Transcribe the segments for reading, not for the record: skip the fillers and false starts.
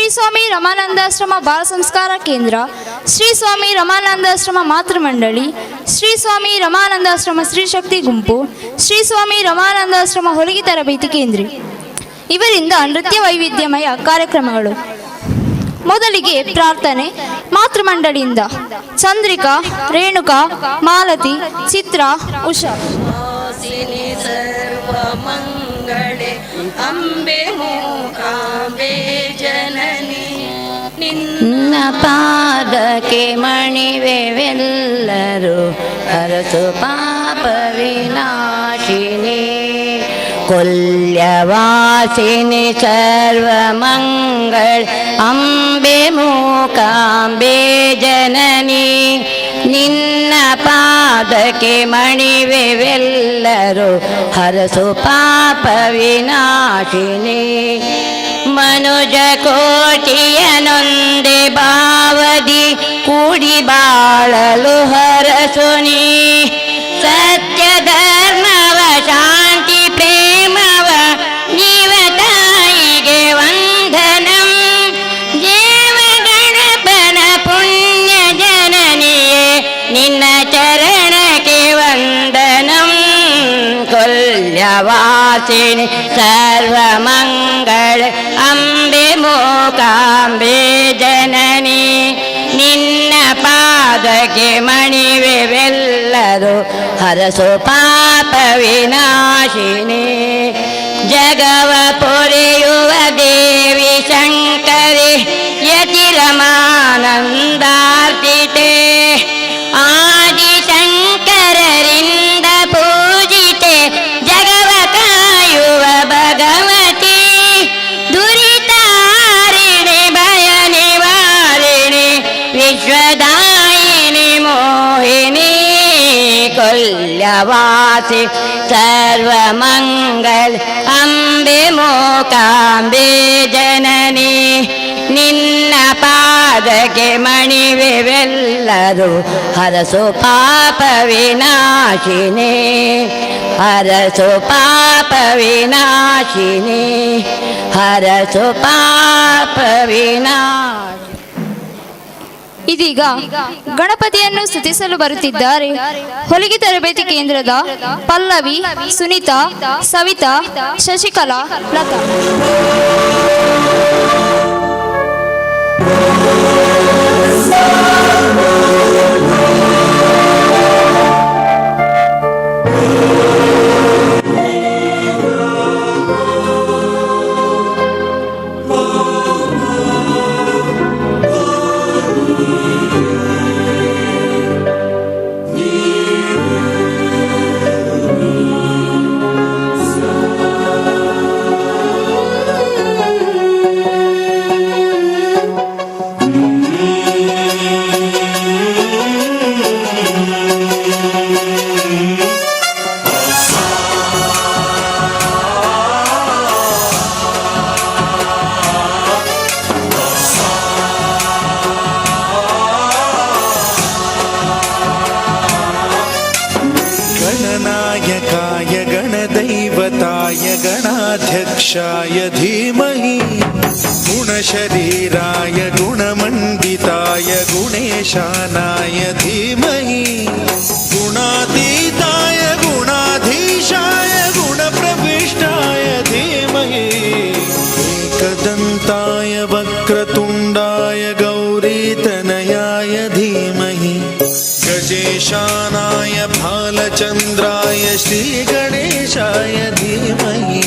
ಶ್ರೀ ಸ್ವಾಮಿ ರಮಾನಂದಾಶ್ರಮ ಬಾಲ ಸಂಸ್ಕಾರ ಕೇಂದ್ರ, ಶ್ರೀ ಸ್ವಾಮಿ ರಮಾನಂದಾಶ್ರಮ ಮಾತೃಮಂಡಳಿ, ಶ್ರೀ ಸ್ವಾಮಿ ರಮಾನಂದಾಶ್ರಮ ಸ್ತ್ರೀಶಕ್ತಿ ಗುಂಪು, ಶ್ರೀ ಸ್ವಾಮಿ ರಮಾನಂದಾಶ್ರಮ ಹೊಲಿಗೆ ತರಬೇತಿ ಕೇಂದ್ರ ಇವರಿಂದ ನೃತ್ಯ ವೈವಿಧ್ಯಮಯ ಕಾರ್ಯಕ್ರಮಗಳು. ಮೊದಲಿಗೆ ಪ್ರಾರ್ಥನೆ. ಮಾತೃಮಂಡಳಿಯಿಂದ ಚಂದ್ರಿಕಾ, ರೇಣುಕಾ, ಮಾಲತಿ, ಚಿತ್ರ, ಉಷಾ. ಸರ್ವಮಂಗಳೆ ಅಂಬೆ ಮೂಕಾಂಬೆ ಜನನಿ, ನಿನ್ನ ಪಾದಕ್ಕೆ ಮಣಿವೆವೆಲ್ಲರೂ ಅರಸು ಪಾಪ ವಿನಾಶಿನಿ. ಕೊಲ್ಯವಾಸಿನಿ ಸರ್ವಮಂಗಳ ಅಂಬೆ ಮೂಕಾಂಬೆ ಜನನಿ, ನಿನ್ನ ಪಾದಕ್ಕೆ ಮಣಿವೆವೆಲ್ಲರೂ ಹರಸು ಪಾಪ ವಿನಾಶಿನಿ. ಮನುಜ ಕೋಟಿಯನೊಂದೆ ಭಾವದಿ ಕೂಡಿ ಬಾಳಲು ಹರಸುನಿ. ಸತ್ಯ ಧರ್ಮವ ಶಾಂತಿ ಪ್ರೇಮವ ನೀವ ತಾಯಿಗೆ ವಂದನಂ. ದೇವ ಗಣಪನ ಪುಣ್ಯ ಜನನಿಯೇ ನಿನ್ನ ಚರಣಕ್ಕೆ ವಂದನಂ. ಕೊಲ್ಯವಾಸಿನಿ ಸರ್ವಮಂಗಳ ಅಂಬೆ ಮೂಕಾಂಬೆ ಜನನಿ, ನಿನ್ನ ಪಾದಕ್ಕೆ ಮಣಿವೆವೆಲ್ಲರೂ ಹರಸು ಪಾಪ ವಿನಾಶಿನಿ. ಜಗವ ಪೊರೆಯುವ ದೇವಿ ಶಂಕರಿ ಯತಿ ರಮಾನಂದಾರ್ಚಿತೆ. ಆದಿ ಶಂಕರರಿಂದ ಪೂಜಿತೆ ಜಗವ ಕಾಯುವ ಭಗವತಿ. ದುರಿತಾರಿಣಿ ಭಯ ನಿವಾರಿಣಿ ವಿಶ್ವದಾಯಿನಿ ಮೋಹಿನಿ. ಕೊಲ್ಯವಾಸಿ ಸರ್ವಮಂಗಳ ಅಂಬೆ ಮೂಕಾಂಬೆ ಜನನಿ, ನಿನ್ನ ಪಾದಕ್ಕೆ ಮಣಿವೆವೆಲ್ಲರೂ ಹರಸು ಪಾಪ ವಿನಾಶಿನಿ. ಹರಸು ಪಾಪ ವಿನಾಶಿನಿ, ಹರಸು ಪಾಪ ವಿನಾಶಿನಿ. ಇದೀಗ ಗಣಪತಿಯನ್ನು ಸ್ತುತಿಸಲು ಬರುತ್ತಿದ್ದಾರೆ ಹೊಲಿಗೆ ತರಬೇತಿ ಕೇಂದ್ರದ ಪಲ್ಲವಿ, ಸುನೀತಾ, ಸವಿತಾ, ಶಶಿಕಲಾ, ಲತಾ. गणनायकाय गणदैवताय गणाध्यक्षाय धीमहि, गुणशरीराय गुणमण्डिताय गुणेशानाय धीमहि, गुणातीताय गुणाधीशाय गुणप्रविष्टाय धीमहि, एकदन्ताय वक्रतुण्डाय गौरीतनयाय धीमहि, गजेशानाय भालचन्द्राय श्रीगणेशाय धीमहि.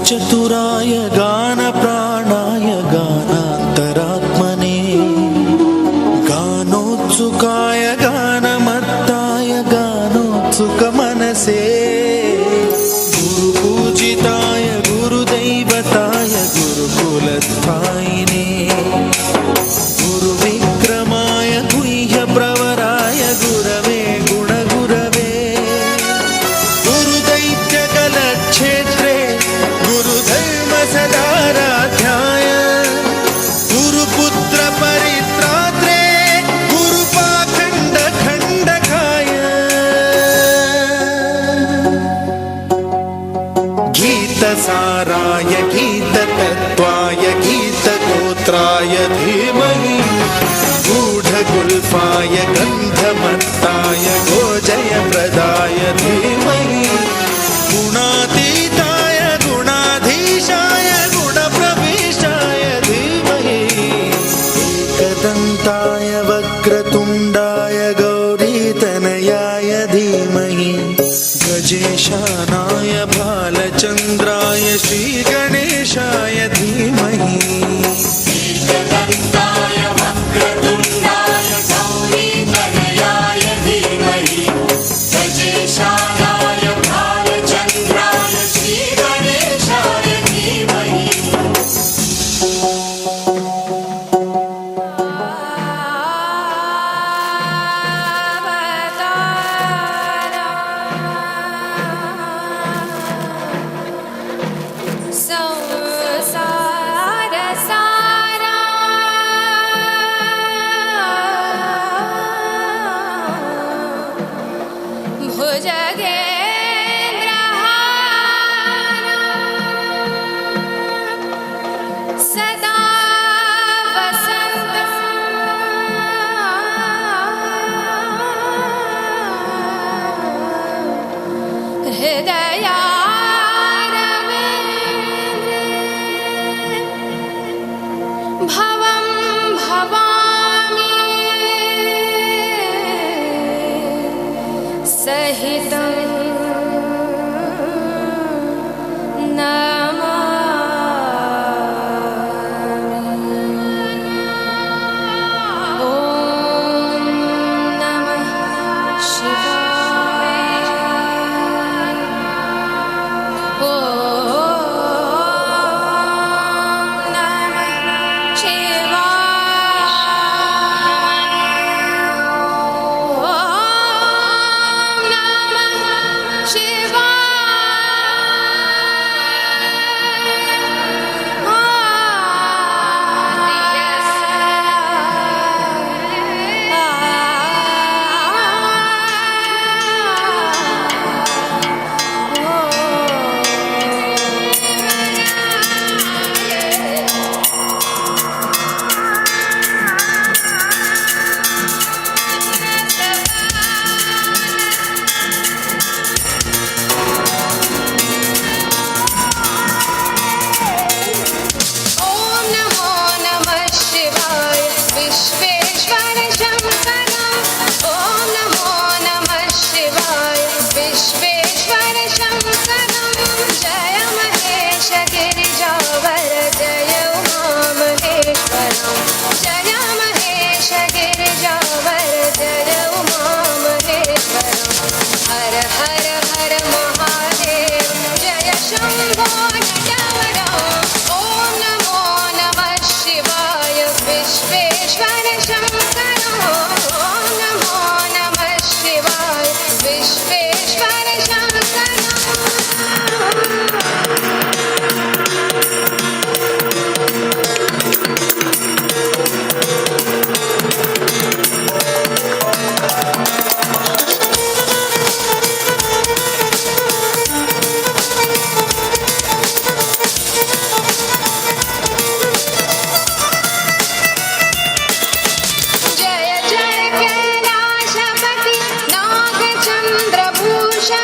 चतुराय गान प्राणाय गानान्तरात्मने गानोत्सुकाय गानमत्ताय गानोत्सुक मनसे गुरुपूजिताय गुरुदैवताय गुरुकुलस्थायिने गुरुविक्रमाय गुह्यप्रवराय गुरवे गुणगुरवे गुरुदैत्यकलक्षेत्रे गुरुधर्मसदाराध्याय गुरुपुत्र परित्रात्रे गुरुपाखण्डखण्डकाय गीतसाराय गीततत्त्वाय गीतगोत्राय धीमहि गूढगुल्फाय गन्धमत्ताय गोजयप्रदाय धीमहि गुणातीताय गुणाधीशाय गुणप्रवेशाय धीमहि एकदन्ताय वक्रतुण्डाय गौरीतनयाय धीमहि गजेशानाय भालचन्द्राय श्रीगणेशाय धीमहि सदा वसन्तं हृदयारविन्दे भवं भवामि सहितं जय जय कैलाशपति नागचन्द्रभूषण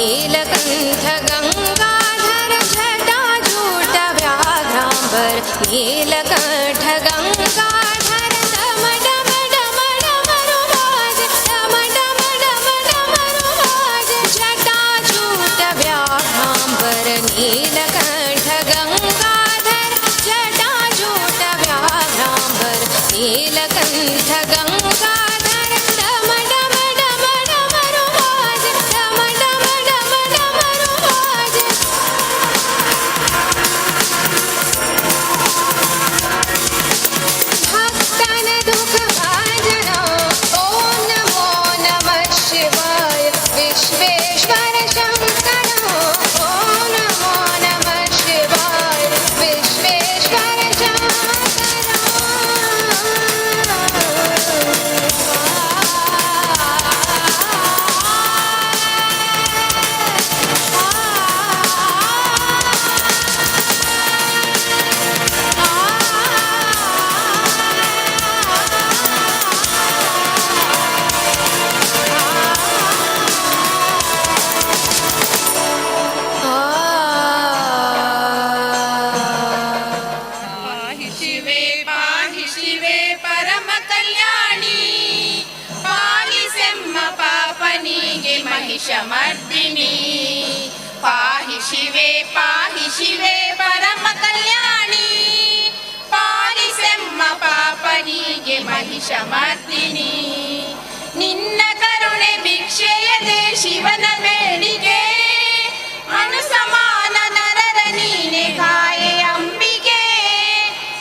ನೀಲಕಂಠ ಗಂಗಾಧರ ಜಟಾಜೂಟ ವ್ಯಾಘ್ರಾಂಬರ ನೀಲಕಂಠ ಗಂಗಾಧರ ಡಮ ಡಮ ಡಮ ಡಮರುವಾಜ ಡಮ ಡಮ ಡಮ ಡಮರುವಾಜ ಜಟಾಜೂಟ ವ್ಯಾಘ್ರಾಂಬರ ನೀಲಕಂಠ ಗಂಗಾಧರ ಜಟಾಜೂಟ ವ್ಯಾಘ್ರಾಂಬರ ನೀಲಕಂಠ ಗಂಗಾಧರ ಡಮ ಡಮ ಡಮ ಡಮರುವಾಜ ಡಮ ಡಮ ಡಮ ಡಮರುವಾಜ ಭಕ್ತನ ದುಃಖ ಭಾಜನ ಓಂ ನಮೋ ನಮಃ ಶಿವಾಯ ವಿಶ್ವೇಶ್ವರ ಶಂಕರ ಓಂ ನಮೋ ನಮಃ ಶಿವಾಯ ವಿಶ್ವೇಶ್ವರ ಪಾಹಿ ಶಿವೆ ಪರಮ ಕಲ್ಯಾಣಿ ಪಾಹಿ ಸೆಮ್ಮ ಪಾಪನಿಗೆ ಮಹಿಷ ಮರ್ದಿನಿ ಪಾಹಿ ಶಿವೆ ಪರಮ ಕಲ್ಯಾಣಿ ಪಾಹಿ ಸೆಮ್ಮ ಪಾಪನಿಗೆ ಮಹಿಷ ಮರ್ದಿನಿ ನಿನ್ನ ಕರುಣೆ ಭಿಕ್ಷೆಯದೆ ಶಿವನ ಬೇಡಿಗೆ ಅನುಸಮಾನ ನರರ ನೀನೆ ಕಾಯೆ ಅಂಬಿಕೆ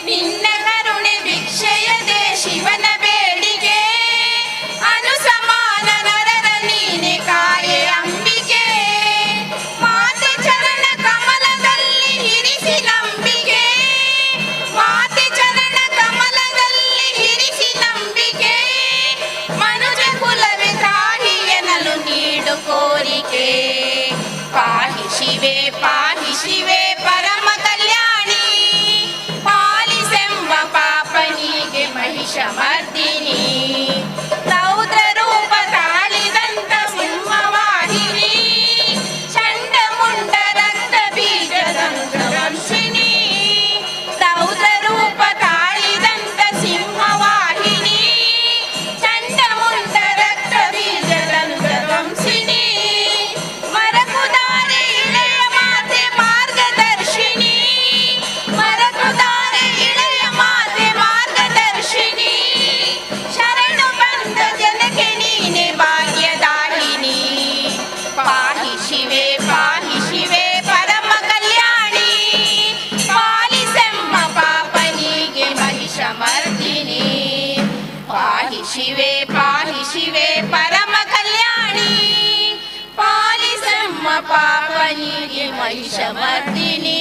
ನಿನ್ನ ಕರುಣೆ ಭಿಕ್ಷೆಯದೆ ಶಿವನ ಬೇಡಿಗೆ ಅನುಸಮಾನ ನರರ ನೀನೆ ಕಾಯೆ ಅಂಬಿಕೆ ಮಾತೆ ಚರಣ ಕಮಲದಲ್ಲಿ ಇರಿಸಿ ನಂಬಿಕೆ ಮಾತೆ ಚರಣ ಕಮಲದಲ್ಲಿ ಇರಿಸಿ ನಂಬಿಕೆ ಮನುಜ ಕುಲವೇ ತಾಯಿ ಎನ್ನಲು ನೀಡು ಕೋರಿಕೆ ಪಾಹಿ ಶಿವೆ ಪರಮ ಕಲ್ಯಾಣಿ ಪಾಲಿಸೆಂಬ ಪಾಪನಿಗೆ ಮಹಿಷ ಮರ್ದಿನಿ ರೌದ್ರ ರೂಪ ತಾಳಿದಂತ ಸಿಂಹವಾಹಿನಿ ಚಂಡ ಮುಂಡ ರಕ್ತ ಬೀಜದಂತ ವಂಶಿನಿ ರೌದ್ರ ರೂಪ ತಾಳಿದಂತ ಸಿಂಹವಾಹಿನಿ ಚಂಡ ಮುಂಡ ರಕ್ತ ಬೀಜದಂತ ವಂಶಿನಿ ಮರಕುದಾರೆ ಇಳೆಯ ಮಾತೆ ಮಾರ್ಗದರ್ಶಿನಿ ಮರಕುದಾರೆ ಇಳೆಯ ಮಾತೆ ಮಾರ್ಗದರ್ಶಿನಿ ಶರಣು ಬಂದ ಜನಕ್ಕೆ ನೀನೆ ಭಾಗ್ಯದಾಹಿನಿ ಪಾಹಿ ಶಿವೆ ಪರಮ ಕಲ್ಯಾಣಿ ಪಾಲಿಸೆಮ್ಮ ಪಾಪನಿಗೆ ಮಹಿಷ ಮರ್ದಿನಿ ಪಾಹಿ ಶಿವೆ ಪರಮ ಕಲ್ಯಾಣಿ ಪಾಲಿಸೆಮ್ಮ ಪಾಪನಿಗೆ ಮಹಿಷ ಮರ್ದಿನಿ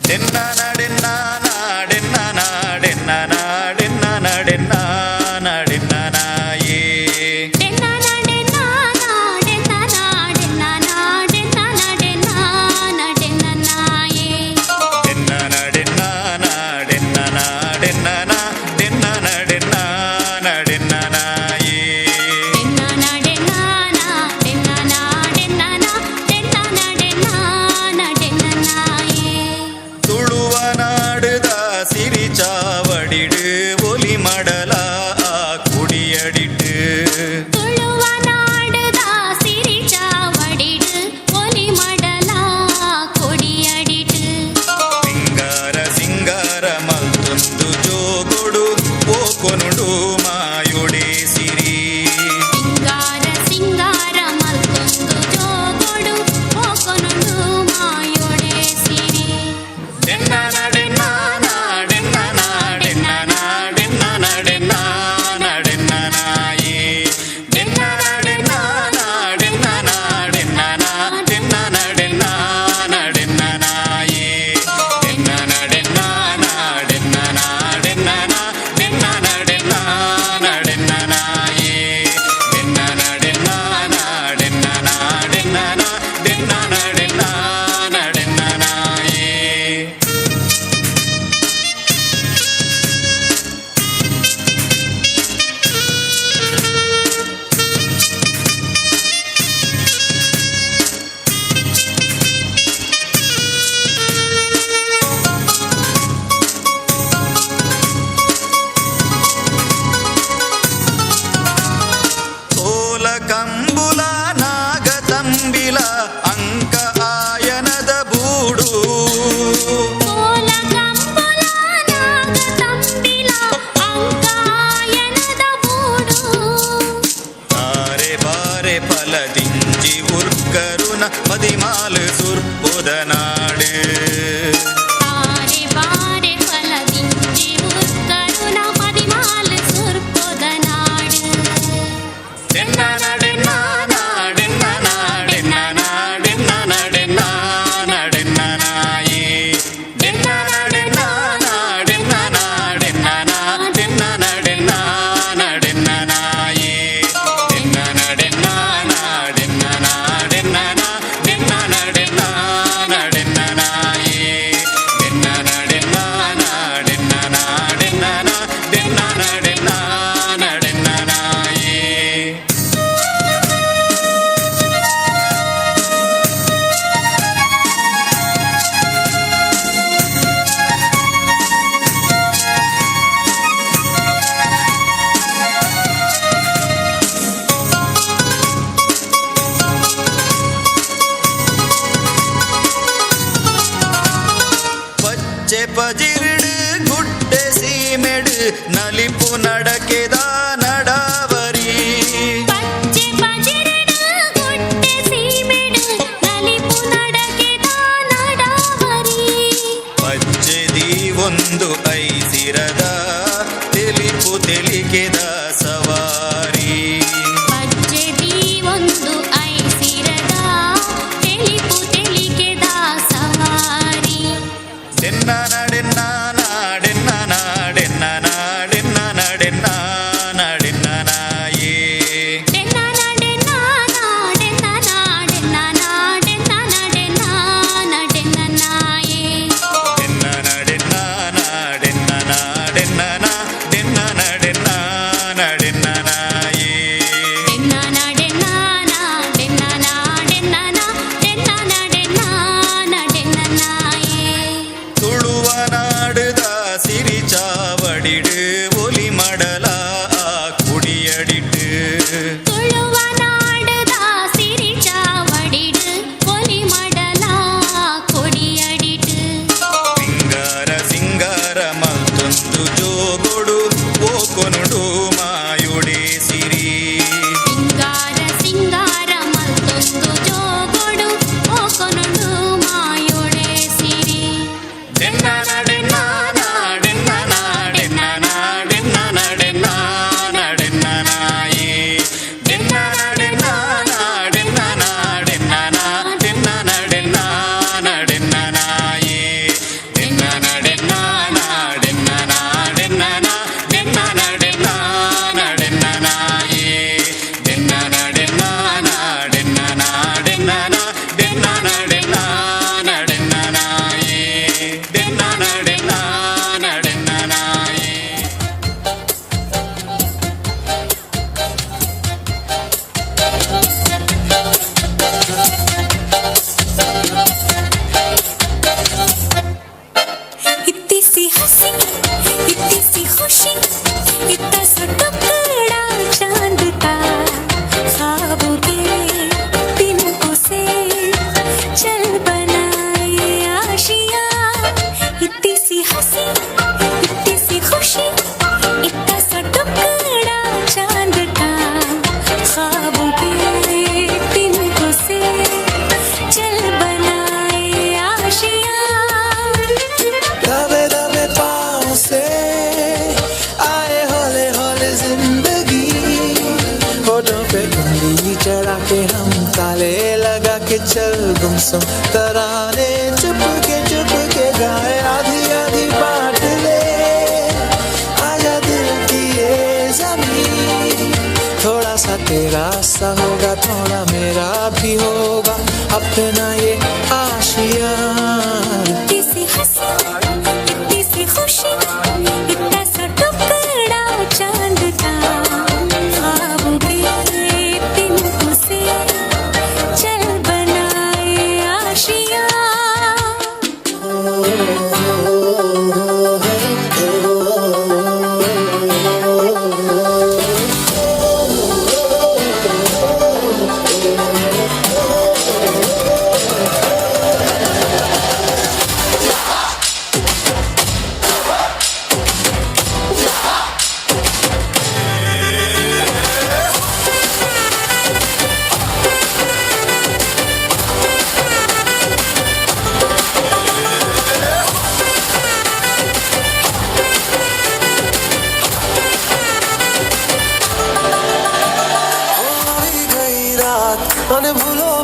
ಡೆನ್ನ ನಾಡೆನ್ನ ನಾಡೆನ್ನ ನಾಡೆನ್ನ ನಾಡೆನ್ನ ನಾಡೆನ್ನ ನಾಡೆನ್ನ ನಾಯೇ ಡೆನ್ನ ನಾಡೆನ್ನ ನಾಡೆನ್ನ ನಾಡೆನ್ನ ನಾಡೆನ್ನ ನಾಡೆನ್ನ ನಾಡೆನ್ನ ನಾಯೇ ತುಳುವನ ತಂಬಿಲ ಅಂಕ ಆಯನದ ಬೂಡು ಕೋಲ ಕಂಬುಲ ನಾಗ ತಂಬಿಲ ಅಂಕಾಯನದ ಬೂಡು ಬಾರೆ ಬಾರೆ ಫಲದಿಂಜಿ ಉರ್ಕರುನ ಮದಿಮಾಲು ಸುರ್ಪುದ ನಾಡು ಬಾರೆ ಬಾರೆ ಫಲದಿಂಜಿ ಉರ್ಕರುನ ಮದಿಮಾಲ ಸುರ್ಪುದ ನಾಡು ಡೆನ್ನ ನಡೆನ್ನ ನಾಡೆನ್ನ ನಾಡೆನ್ನ ನಾಡೆನ್ನ ನಡೆನ್ನ ನಡೆನ್ನ ನಾಯಿ ಡೆನ್ನ ನಡೆನ್ನ ನಾಡೆನ್ನ ನಾಡೆನ್ನ ನಾಡೆನ್ನ ನಡೆನ್ನ ನಡೆನ್ನ ನಾಯಿ ಡೆನ್ನ ನಡೆನ್ನ ನಾಡೆನ್ನ ನಾಡೆನ್ನ ನಾಡೆನ್ನ ನಡೆನ್ನ ನಡೆನ್ನ ನಾಯಿ ಡೆನ್ನ ನಡೆನ್ನ ನಾಡೆನ್ನ ನಾಡೆನ್ನ ನಾಡೆನ್ನ ನಡೆನ್ನ ನಡೆನ್ನ ನಾಯಿ ಪಚ್ಚೆ ಪಜಿರ್ಡು ಗುಡ್ಡೆ ಸೀಮೆಡು ನಲಿಪು ನಡಕೆದ ನಡಾವರಿ ಪಚ್ಚೆ ಪಜಿರಡು ಗುಡ್ಡೆ ಸೀಮೆಡು ನಲಿಪು ನಡಕೆದ ನಡಾವರಿ ಪಚ್ಚೆದಿ ಒಂದು ಐಸಿರದ ತೆಲಿಪು ತೆಲಿಕೆದ ಸವಾರಿ ಪಚ್ಚೆದಿ ಒಂದು ಐಸಿರದ ತೆಲಿಪು ತೆಲಿಕೆದ ಸವಾರಿ ಡೆನ್ನ ನಡೆನ್ನ ನಾಡೆನ್ನ ನಾಡೆನ್ನ ನಾಡೆನ್ನ ನಡೆನ್ನ ನಡೆನ್ನ ನಾಯಿ ಡೆನ್ನ ನಡೆನ್ನ ನಾಡೆನ್ನ ನಾಡೆನ್ನ ನಾಡೆನ್ನ ನಡೆನ್ನ ನಡೆನ್ನ ನಾಯಿ ಡೆನ್ನ ನಡೆನ್ನ ನಾಡೆನ್ನ ನಾಡೆನ್ನ ನಾಡೆನ್ನ ನಡೆನ್ನ ನಡೆನ್ನ ನಾಯಿ ಡೆನ್ನ ನಡೆನ್ನ ನಾಡೆನ್ನ ನಾಡೆನ್ನ ನಾಡೆನ್ನ ನಡೆನ್ನ ನಡೆನ್ನ ನಾಯಿ ತುಳುವ ನಾಡುದ ಸಿರಿ ಚಾವಡಿಡು ಒಲಿ ಮಡಲ ಕುಡಿಯಡಿಟ್ಟು ತುಳುವ ನಾಡದ ಸಿರಿ ಚಾವಡಿಡು ಒಲಿ ಮಡಲ ಕೊಡಿಯಡಿಡು ಸಿಂಗಾರ ಸಿಂಗಾರ ಮತ್ತೊಂದು ಜೋಗೊಡು ಓಕೊನುಡು ಮಾಯುಡೆ ಸಿರಿ ಸಿಂಗಾರ ಸಿಂಗಾರ ಮತ್ತೊಂದು ಜೋಗೊಡು ಓಕೊನುಡು ಮಾಯೊಡೆ ಸಿರಿ ಡೆನ್ನ ನಡೆನ್ನ ನಾಡೆನ್ನ ನಾಡೆನ್ನ ನಾಡೆನ್ನ ನಡೆನ್ನ ನಡೆನ್ನ ನಾಯಿ ಡೆನ್ನ ನಡೆನ್ನ ನಾಡೆನ್ನ ನಾಡೆನ್ನ ನಾಡೆನ್ನ ನಡೆನ್ನ ನಡೆನ್ನ ನಾಯಿ ಡೆನ್ನ ನಡೆನ್ನ ನಾಡೆನ್ನ ನಾಡೆನ್ನ ನಾಡೆನ್ನ ನಡೆನ್ನ ನಡೆನ್ನ ನಾಯಿ ಡೆನ್ನ ನಡೆನ್ನ ನಾಡೆನ್ನ ನಾಡೆನ್ನ ನಾಡೆನ್ನ ನಡೆನ್ನ ನಡೆನ್ನ ನಾಯಿ ಡೆನ್ನ ನಡೆನ್ನ ನಡೆನ್ನ ನಾಯಿ इतनी सी हंसी इतनी सी खुशी इतना सा टुकड़ा चांद का ख्वाबों के तिनकों से चल बनाए आशिया इतनी सी हंसी इतनी सी खुशी इतना सा टुकड़ा चांद का ख्वाबों के तिनकों से चल बनाए आशिया दबे दबे पाँव से आए हौले हौले जिंदगी होठों पे उंगली चढ़ा के हम ताले लगा के चल गुमसुम तराने चुप के गाए आधी आधी बांट ले आजा दिल की ये जमीन थोड़ा सा तेरा सा होगा थोड़ा मेरा भी होगा अपना ये आशिया इतनी सी हंसी इतनी सी खुशी इतना सा टुकड़ा चांद का ख्वाबों के तिनकों से चल बनाए आशिया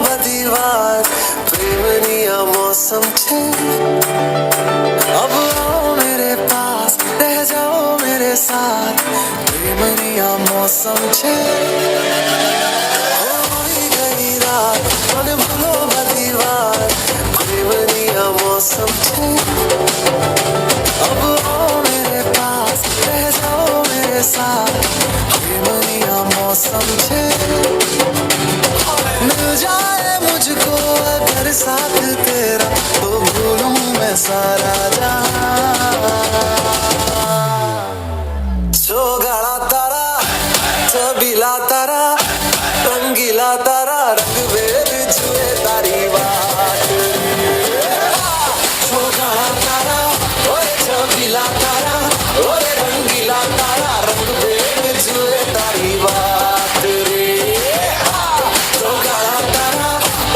બધી વાત પ્રેમની આ મોસમ છે अब आओ मेरे पास रह जाओ मेरे साथ प्रेमनी आ मौसम छे होई गई रात मन भूलो बधी बात प्रेमनी आ मौसम छे अब आओ मेरे पास रह जाओ मेरे साथ प्रेमनी आ मौसम छे मिल जाए मुझको अगर साथ तेरा तो भूलूं मैं सारा सोगाड़ा तारा छबीला तारा रंगीला तारा रंग वेद छुए तारी बात सोगाड़ा तारा ओए छबीला तारा ओए रंगीला तारा रंग वेद छुए तारी बात रे सोगाड़ा तारा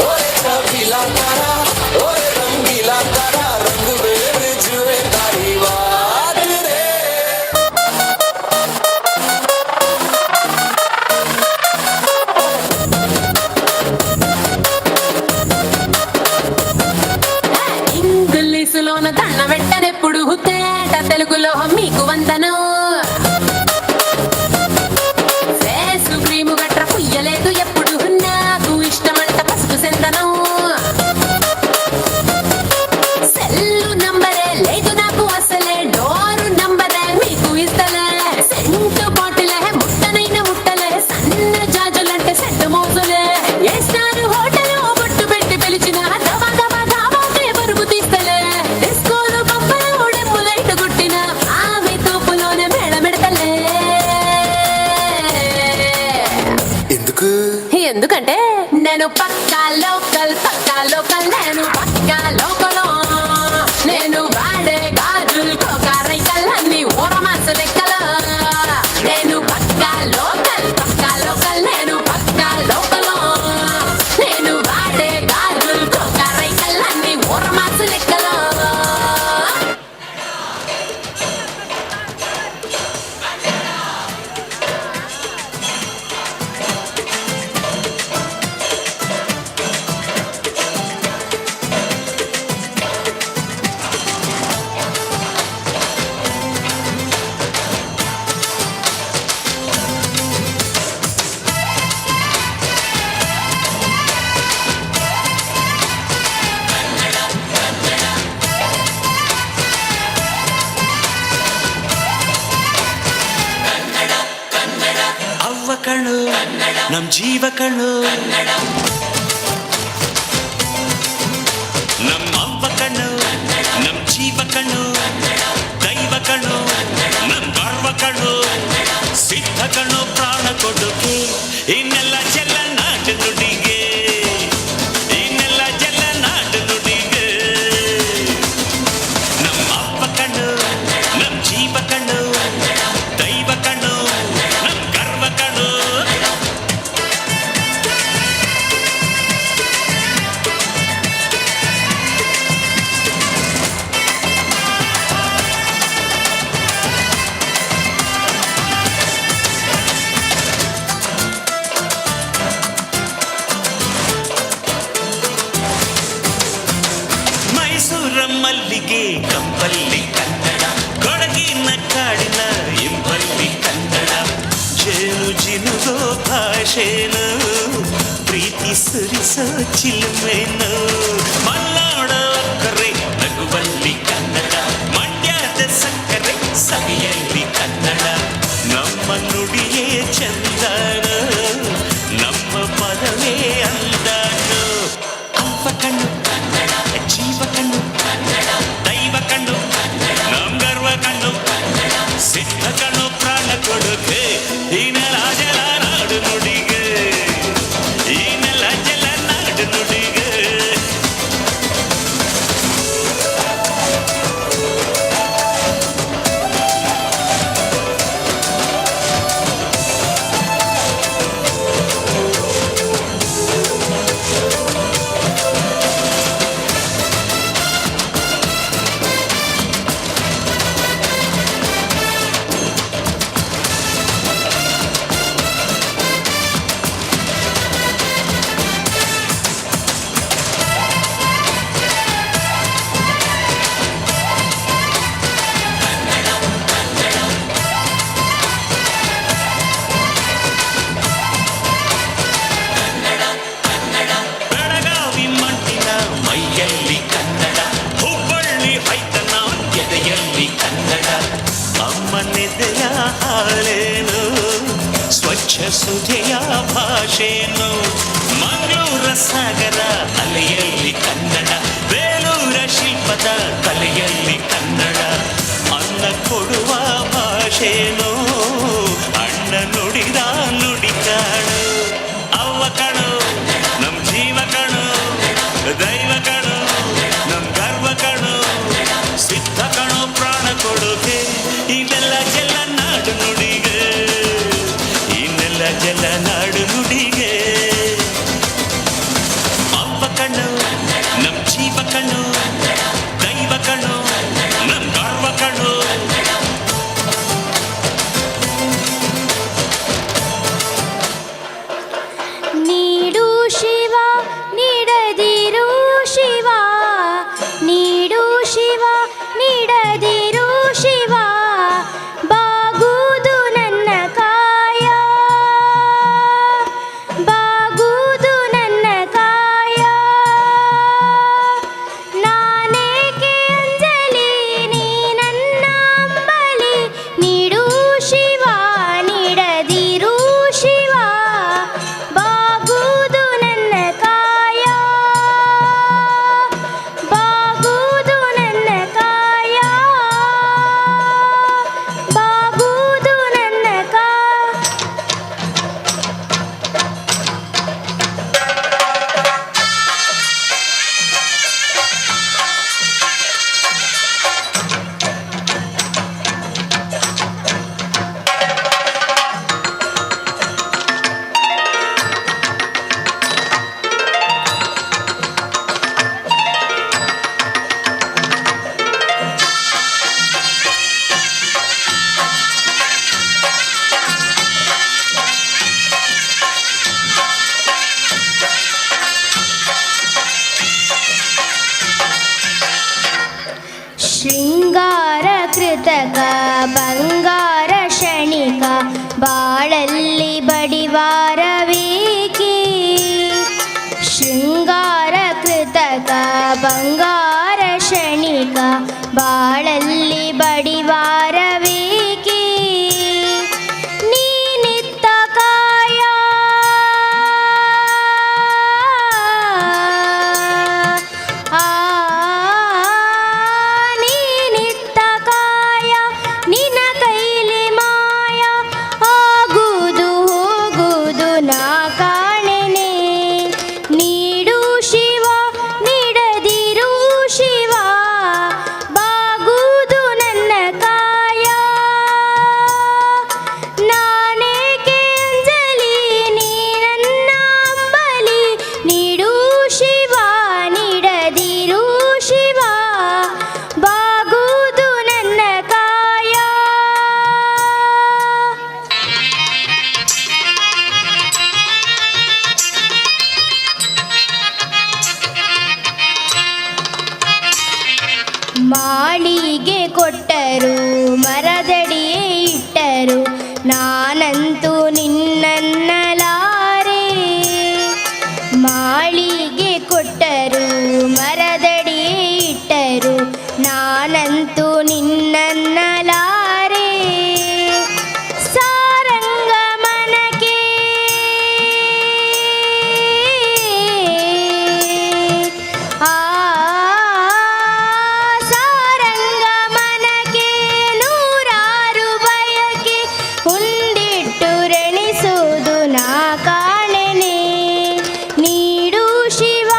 ओए छबीला तारा ओए रंगीला तारा रंग वेद छुए तारी बात रे ఇంగ్లీషులోన దండ వెంటనెప్పుడు తేట తెలుగులో మీకు వందనం ఫేసు క్రీము గట్ర పుయ్యలేదు ఎప్పుడు నాకు ఇష్టమంట పసుపు సెందనం సెల్లు నంబరే లేదు నాకు అసలే డోరు నంబరే మీకు ఇస్తలే సెంటు బాటిలే ముట్టనైన ముట్టలే సన్న జాజులంటే సెట్ మోజులే ఏ స్టార్ హోటల్ బొట్టు పెట్టి పిలిచిన దవా దవా దావాకే బరువు తీస్తలే డిస్కోలు బొమ్మలు ఉడెమ్ము లైట్ గుట్టిన ఆమె తోపులోనే మేళమెడతలే ఎందుకంటే నేను పక్కా లోకల్ నేను పక్కా లోకల్ నేను వాడే గాజులు కోకారైకల్ అన్ని ఊరమాస లెక్కల నేను పక్కా లోకల్ నేను పక్కా లోకల్ నేను వాడే గాజులు కోకారైకల్ అన్ని ఊరమాస లెక్కల ಅವ್ವ ಕಣ್ಣು ನಮ್ ಜೀವ ಕಣ್ಣು ನಮ್ಮ ಅವ್ವ ಕಣ್ಣು ನಮ್ ಜೀವ ಕಣ್ಣು ದೈವ ಕಣ್ಣು ನಮ್ ಗರ್ವ ಕಣ್ಣು ಸಿದ್ಧ ಕಣ್ಣು ಪ್ರಾಣ ಕೊಡುಗೆ ಇನ್ನೆಲ್ಲ ಚೆಲ್ಲ ನಾಡು ನುಡಿಗೆ ಇನ್ನೆಲ್ಲ ಚೆಲ್ಲ ನಾಡು ನುಡಿಗೆ ನಮ್ಮ ಅವ್ವ ಕಣ್ಣು ನಮ್ ಜೀವ ಕಣ್ಣು ದೈವ ಕಣ್ಣು ನಮ್ ಗರ್ವ ಕಣ್ಣು ಮೈಸೂರ ಮಲ್ಲಿಗೆ ಕಂಪಲ್ಲಿ ಕನ್ನಡ ಕೊಡಗಿನ ಕಾಡಿನ ಇಂಪಲ್ಲಿ ಕನ್ನಡ ಜೇನು ಜಿನುಗೋ ಭಾಷೆನು ಪ್ರೀತಿ ಸುರಿಸೋ ಚಿಲುಮೆನು ಮಲ್ನಾಡ ಕರೆ ನಗುವಲ್ಲಿ ಕನ್ನಡ ಮಂಡ್ಯದ ಸಕ್ಕರೆ ಸವಿಯಲ್ಲಿ ಕನ್ನಡ ನಮ್ಮ ನುಡಿಯೇ ಚಂದನ ನಮ್ಮ ಪದವೇ ಅಂದಾನು ಅವ್ವ ಕಣ್ಣು ಜೀವ ಕಣ್ಣು ದೈವ ಕಣ್ಣು ನಮ್ ಗರ್ವ ಕಣ್ಣು ಸಿದ್ಧ ಕಣ್ಣು ಪ್ರಾಣ ಕೊಡುಗೆ ಈ ನೆಲ ಜಲ ನಾಡು ನುಡಿಗೆ ಈ ನೆಲ ಜಲ ನಾಡು ನುಡಿಗೆ ಸುಧೆಯ ಭಾಷೆಯನ್ನು ಮಂಗಳೂರ ಸಾಗರ ಅಲೆಯಲ್ಲಿ ಕನ್ನಡ, ಬೇಲೂರ ಶಿಲ್ಪದ ಕಲೆಯಲ್ಲಿ ಕನ್ನಡ. ಅನ್ನ ಕೊಡುವ ಭಾಷೆಯನ್ನು ಅಣ್ಣ ನುಡಿದ ನುಡಿ ಕಾಣು. ಅವ್ವ ಕಣು ನಮ್ ಜೀವ ಕಣು, ದೈವ ಕಣು ನಮ್ ಗರ್ವ ಕಣು, ಸಿದ್ಧ ಕಣು ಪ್ರಾಣ ಕೊಡುಗೆ. ಇನ್ನೆಲ್ಲ ಜಲ ನಾಡು ನುಡಿಗೆ, ಇನ್ನೆಲ್ಲ ಜಲ ನಾಡು ನುಡಿಗೆ. ಅವ್ವ ಕಣ್ಣು ನಮ್ ಜೀವ ಕಣ್ಣು, ದೈವ ಕಣ್ಣು ನಮ್ ಗರ್ವ ಕಣ್ಣು. ನೀಡು ಶಿವ ನೀಡದಿರು ಶಿವ, ನೀಡು ಶಿವ ನೀಡದಿರು ಶಿವ, ಬಾಗುವುದು ನನ್ನ ಕಾಯ, ಬಾಗುವುದು ನನ್ನ ಕಾಯ. ನಾನೇಕೆ ಅಂಜಲಿ ನೀ ನನ್ನ ಅಂಬಲಿ, ನೀಡು ಶಿವ ನೀಡದಿರು ಶಿವ, ಬಾಗುವುದು ನನ್ನ ಕಾಯ, ಬಾಗುವುದು ನನ್ನ ಕಾಯ, ಬಾಗುವುದು ನನ್ನ ಕಾಯ. ಶೃಂಗಾರ ಕೃತಕ ಬಂಗಾರ ಕ್ಷಣಿಕ, ಬಾಳಲ್ಲಿ ಬಡಿವಾರವೇಕೆ. ಶೃಂಗಾರ ಕೃತಕ ಬಂಗಾರ ಕ್ಷಣಿಕ, ಬಾಳಲ್ಲಿ ಬಡಿವಾರವೇಕೆ. ನೀನಿತ್ತ ಕಾಯ ನೀನಿತ್ತ ಕಾಯ, ನಿನ್ನ ಕೈಲಿ ಮಾಯ ಆಗುವುದು ಹೋಗುವುದು ನಾ ಕಾಣೆನೆ. ನೀಡು ಶಿವ ನೀಡದಿರು ಶಿವ, ಬಾಗುವುದು ನನ್ನ ಕಾಯ. ನಾನೇಕೆ ಅಂಜಲಿ ನೀ ನನ್ನ ಅಂಬಲಿ, ನೀಡು ಶಿವ ನೀಡದಿರು ಶಿವ, ಬಾಗುವುದು ನನ್ನ ಕಾಯ. ಮಾಳಿಗೆ ಕೊಟ್ಟರು ಮರದಡಿಯೇ ಇಟ್ಟರು, ನಾನಂತೂ ನಿನ್ನನ್ನಲಾರೆ. ಮಾಳಿಗೆ ಕೊಟ್ಟರು ಮರದಡಿಯೇ ಇಟ್ಟರು, ನಾನಂತೂ ನಿನ್ನನ್ನಲಾರೆ. ಸಾರಂಗ ಮನಕೆ ಸಾರಂಗ ಮನಕೆ ನೂರಾರು ಬಯಕೆ, ಉಂಡಿಟ್ಟು ರೆಣಿಸುವುದು ನಾ ಕಾಣೆನೆ. ನೀಡು ಶಿವ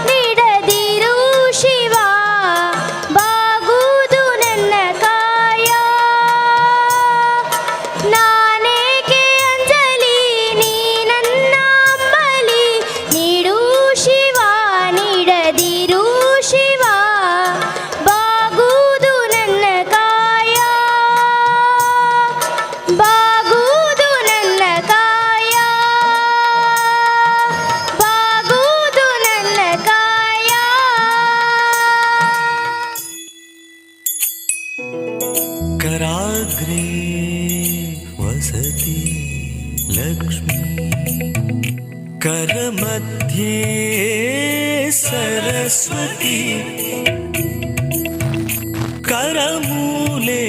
ನೀಡದಿರು ಶಿವ, ಬಾಗುವುದು ನನ್ನ ಕಾಯ. ನಾನೇಕೆ ಅಂಜಲಿ ನೀ ನನ್ನ ಅಂಬಲಿ, ನೀಡು ಶಿವ ನೀಡದಿರು ಶಿವ, ಬಾಗುವುದು ನನ್ನ ಕಾಯ, ಬಾಗುವುದು ನನ್ನ ಕಾಯ, ಬಾಗುವುದು ನನ್ನ ಕಾಯ. कराग्रे वसति लक्ष्मी, करमध्ये सरस्वती, करमूले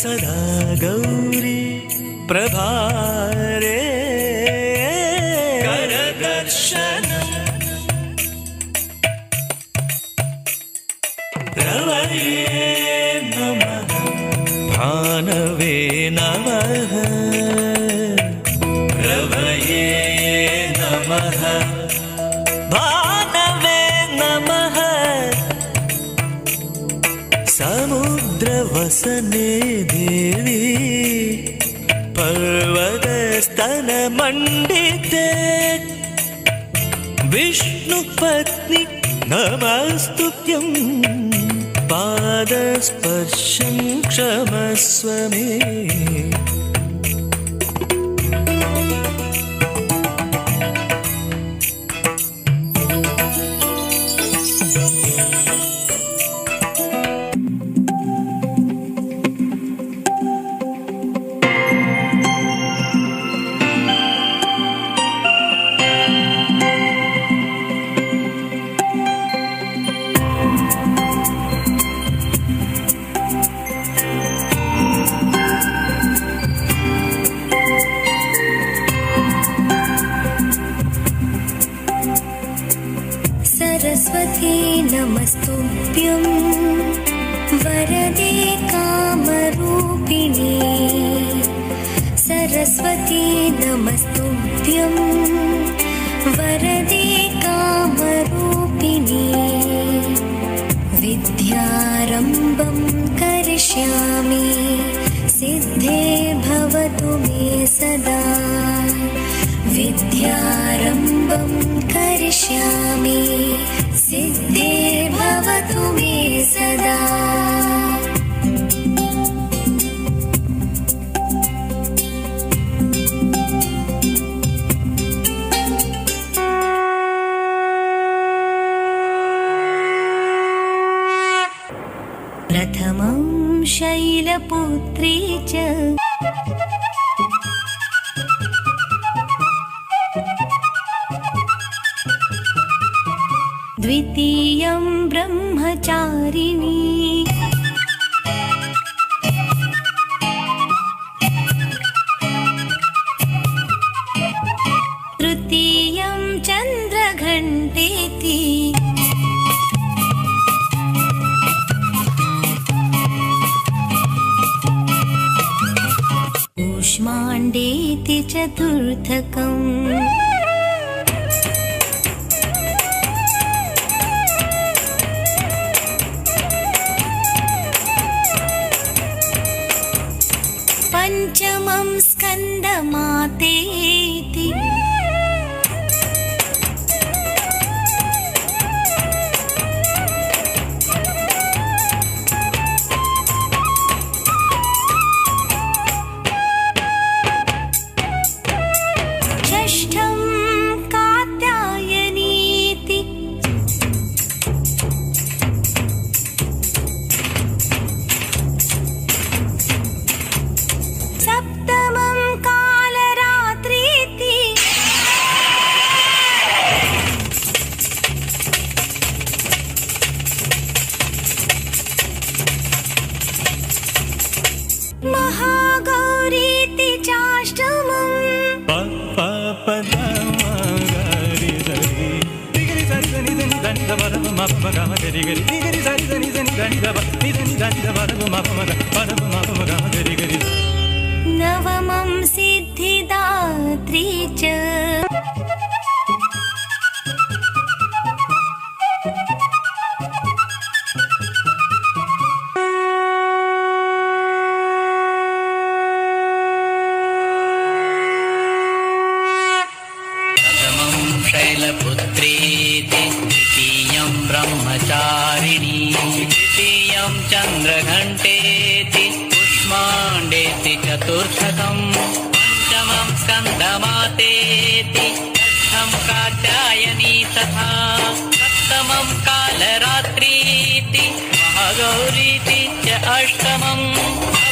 सदा गौरी, प्रभारे नमः भानवे नमः रवये नमः भानवे नमः समुद्रवसने देवी पर्वतस्तनमण्डिते विष्णुपत्नी नमस्तुभ्यं पादस्पर्शं क्षमस्व मे सरस्वती नमस्तुभ्यं वरदे कामरूपिणी सरस्वती नमस्तुभ्यं वरदे कामरूपिणी विद्यारम्भं करिष्यामि सिद्धे भवतु मे सदा विद्यारम्भं करिष्यामि सिद्धे भवतु मे सदा प्रथमं शैलपुत्री च द्वितीयं ब्रह्मचारिणी तृतीयं चन्द्रघण्टेति कूष्माण्डेति चतुर्थकम् पञ्चमं स्कन्दमातेति षष्ठं कात्यायनीति सप्तमं कालरात्रीति महागौरीति चाष्टमम् नवमं सिद्धिदात्री च शैलपुत्रीति द्वितीयं ब्रह्मचारिणी तृतीयं चन्द्रघण्टेति कूष्माण्डेति चतुर्थकम् पञ्चमं स्कन्दमातेति षष्ठं कात्यायनी तथा सप्तमं कालरात्रीति महागौरीति च अष्टमं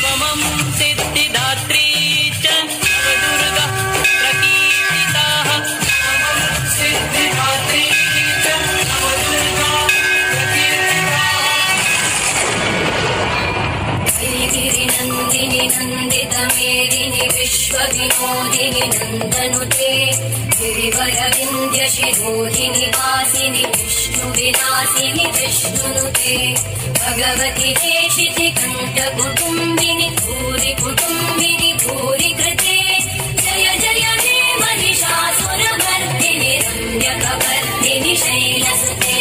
नवमं सिद्धिदात्री च नवदुर्गा प्रकीर्तिताः सिद्धिदात्री च नवदुर्गा प्रकीर्तिताः श्रीगिरिनन्दिनि नन्दितमेदिनि विश्वविनोदिनि नन्दनुते गिरिवरविन्द्यशिरोधिनि वासिनि विष्णुविलासिनि विष्णुनुते भगवति देशिति कण्ठ कुटुम्बिनि भूरि कुटुम्बिनि भूरि कृते जय जय हे महिषासुरमर्दिनि रम्यकवर्दिनि शैलसुते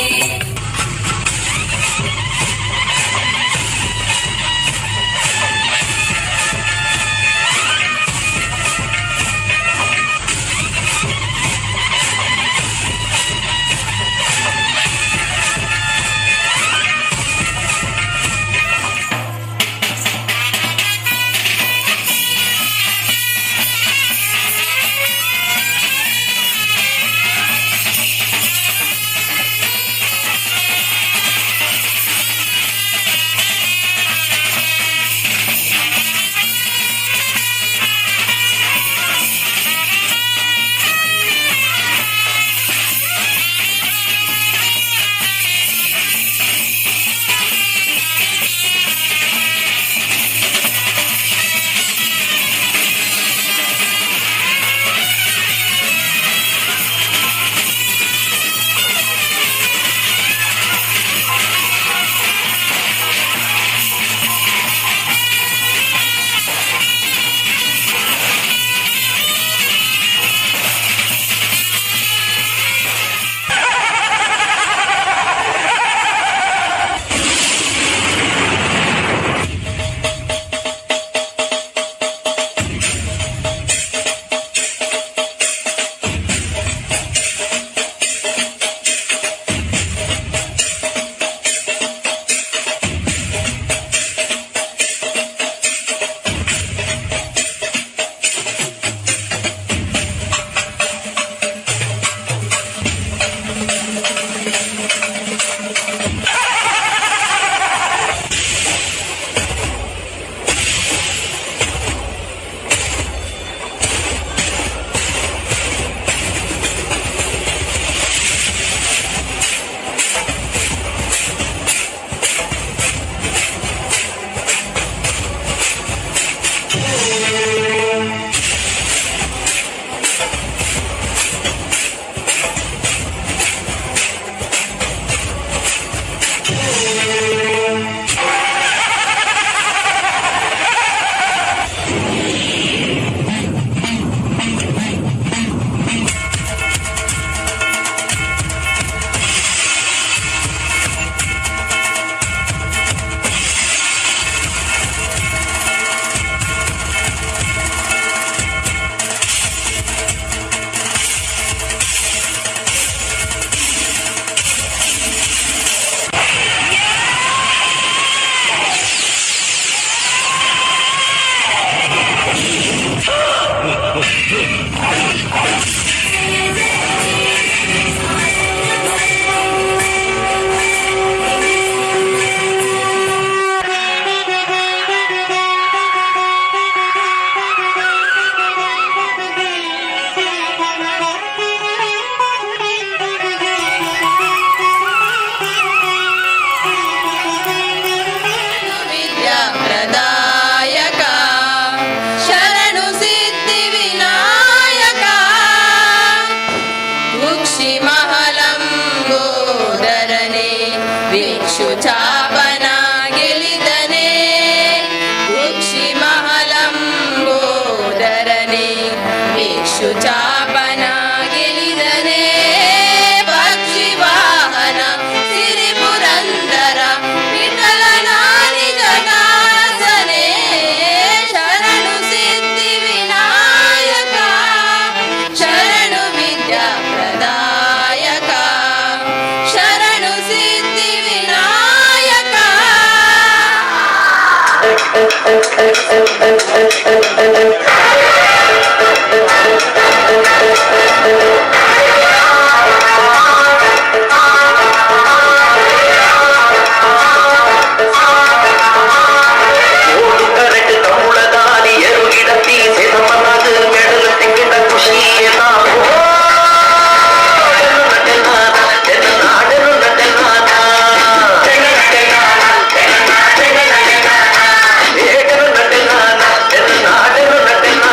Nadenna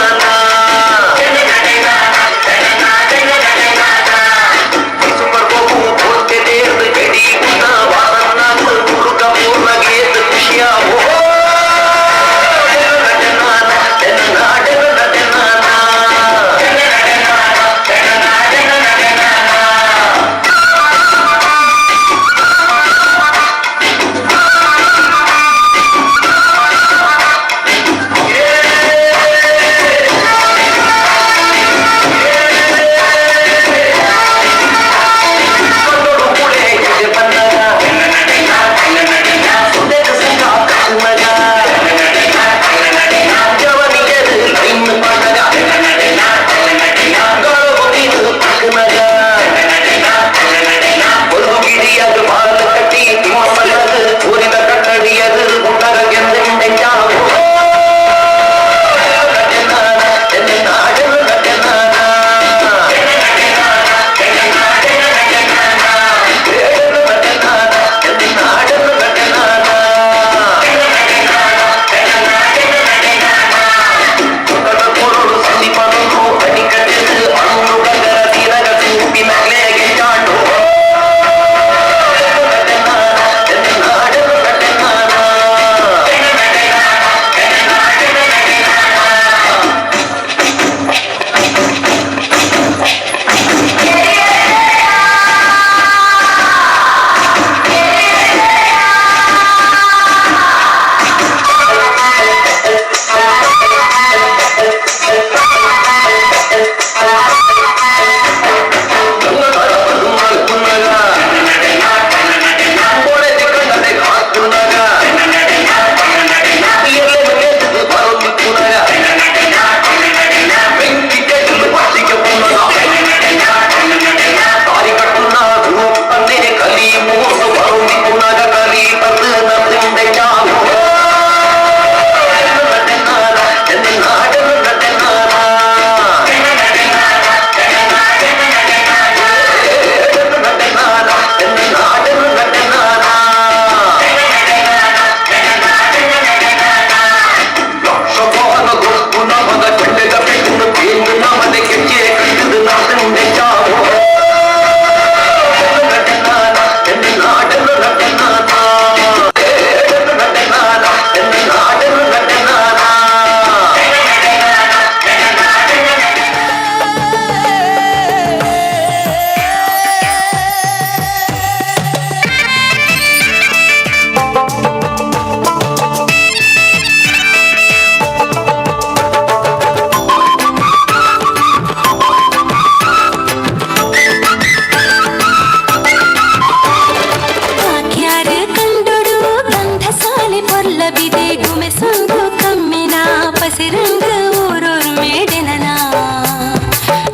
ಪೊಲ್ಲಬಿದೆ ಗುಮೆಸೊಂದು ಕಮ್ಮಿನ ಪಸಿರಂಗ ಊರೂರ್ ಮೇಡೆನನ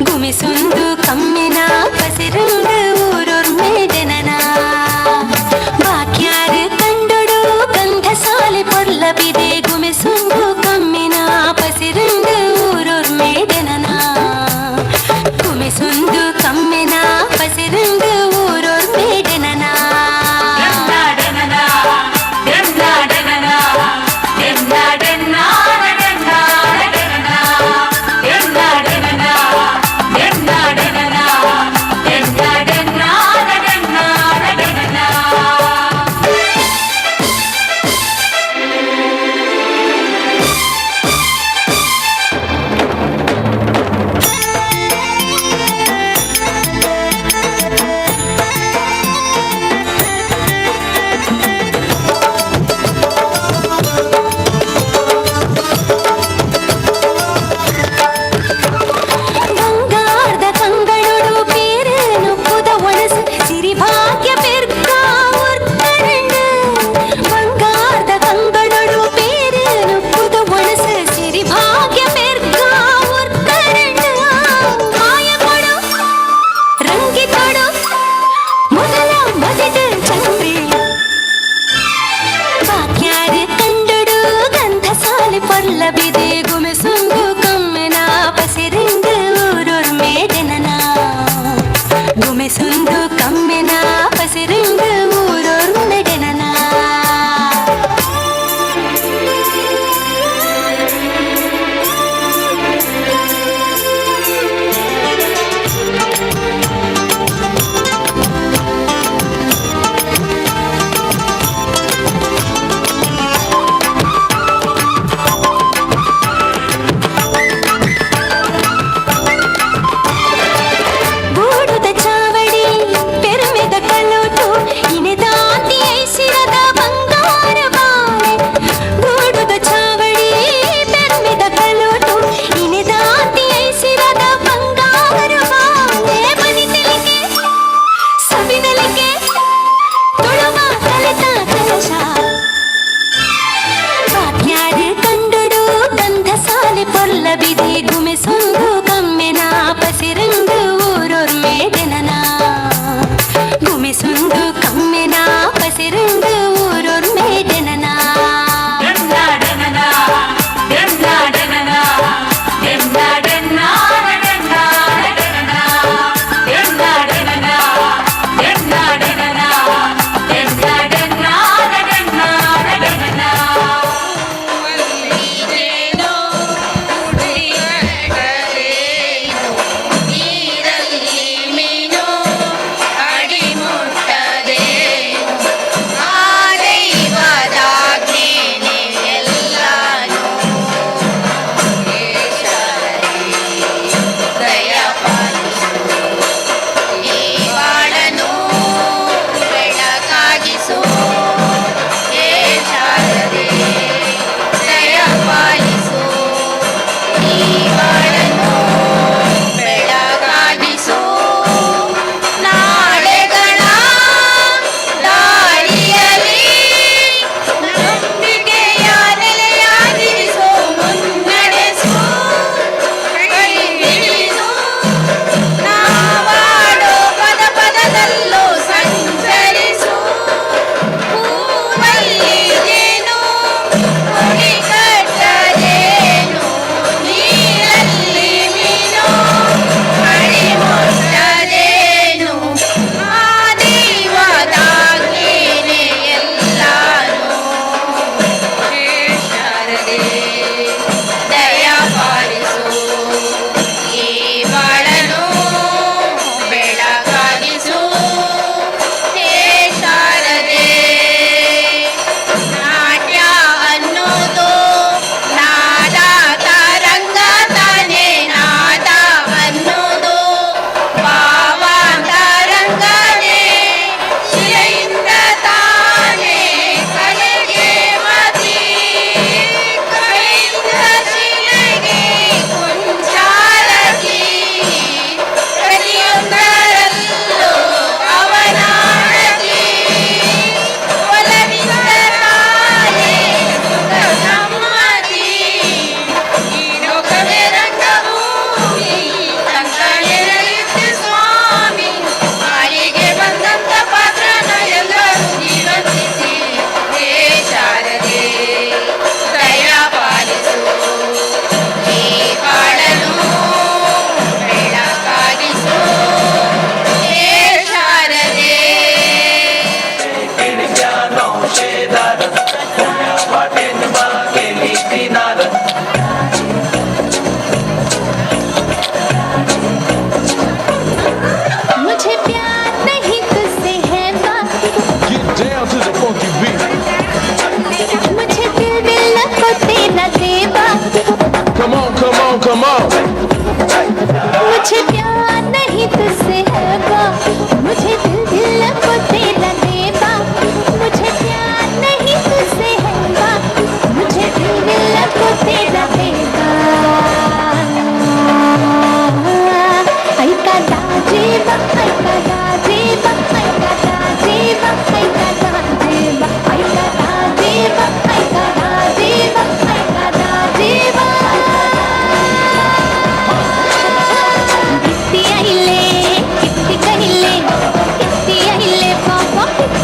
ಗುಮೆಸೊಂದು ಕಮ್ಮಿನ ಪಸಿರಂಗ ಊರೂರ್ ಮೇಡೆನನ ಬಾಕ್ಯಾರ ಕಂಡೊಡು ಗಂಧ ಸಾಲೆ ಪೊಲ್ಲಬಿದೆ ಗುಮೆಸೊಂದು ಕಮ್ಮಿನ ಪಸಿರಂಗ ಊರೂರ್ ಮೇಡೆನನ ಗುಮೆಸೊಂದು ಕಮ್ಮಿನ ಪಸಿರಂಗ ಊರೂರ್ ಮೇಡೆನನ ಪೊಲ್ಲಬಿದೆ ಗುಮೆಸೊಂದು ಕಮ್ಮಿನ ಪಸಿರಂಗ ಊರೂರ್ ಮೇಡೆನನ ಗುಮೆಸೊಂದು ಕಮ್ಮಿನ ಪಸಿರಂಗ ಊರೂರ್ ಮೇಡೆನನ ಪೊಲ್ಲಬಿದೆ ಗುಮೆಸೊಂದು ಕಮ್ಮಿನ ಪಸಿರಂಗ ಊರೂರ್ ಮೇಡೆನನ ಗುಮೆಸೊಂದು ಕಮ್ಮಿನ ಪಸಿರಂಗ ಊರೂರ್ ಮೇಡೆನನ ಆ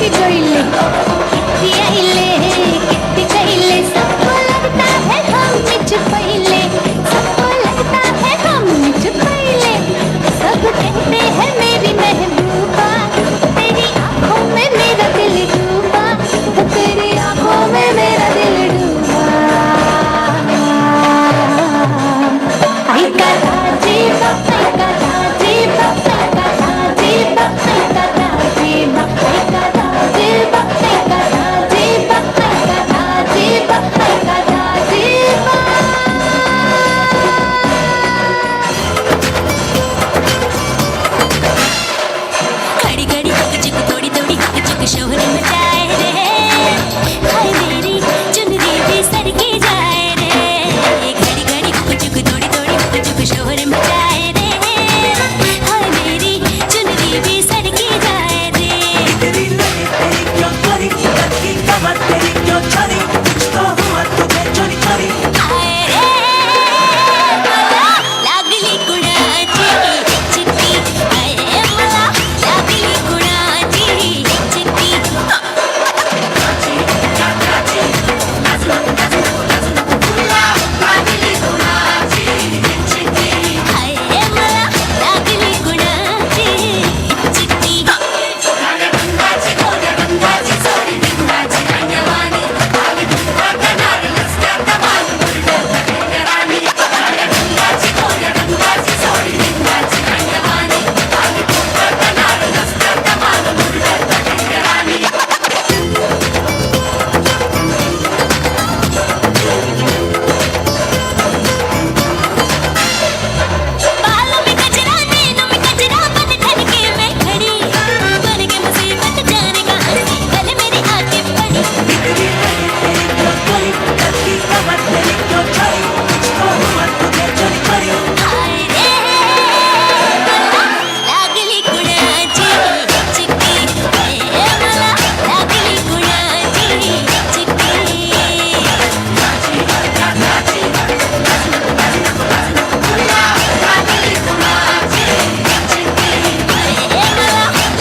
कितनी कोयले दिया हिले कितनी कोयले सबको लगता है हम मिच पहले सबको लगता है हम मिच पहले सब कहते हैं मेरी महबूबा तेरी आंखों में मेरा दिल डूबा तेरी आंखों में मेरा दिल डूबा आई कथा जी बाबा कथा जी बाबा कथा जी बाबा कथा जी बाबा कथा जी बाबा कथा जी बाबा कथा जी बाबा कथा जी खड़ी खड़ी हुक चुक थोड़ी थोड़ी हुक चुक शोहर मचाए रे हाय मेरी चुनरी भी सर की जाए रे घड़ी घड़ी हुक चुक थोड़ी थोड़ी हुक चुक शोहर मचाए रे हाय मेरी चुनरी भी सर की जाए रे तेरी लगे तेरी क्यों चोरी लड़की कमर तेरी क्यों चोरी कुछ तो हुआ तुझे चोरी चोरी हाय रे मला लागली कुणाची चिट्टी हाय मला लागली कुणाची चिट्टी हाय मला लागली कुणाची चिट्टी बालों में गजरा नैनों में गजरा बन ठन के मैं खड़ी बन के मुसीबत जाने का हंसी गले मेरे आके पड़ी तेरी लगे तेरी क्यों चोरी लड़की कमर तेरी क्यों चोरी कुछ तो हुआ तुझे चोरी चोरी हाय रे मला लागली कुणाची चिट्टी मला लागली कुणाची चिट्टी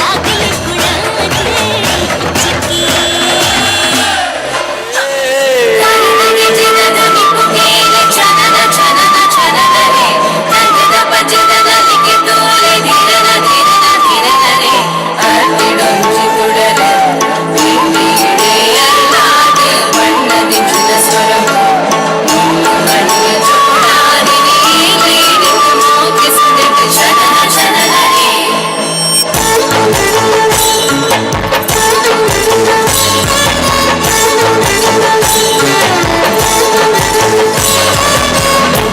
लागली कुणाची चिट्टी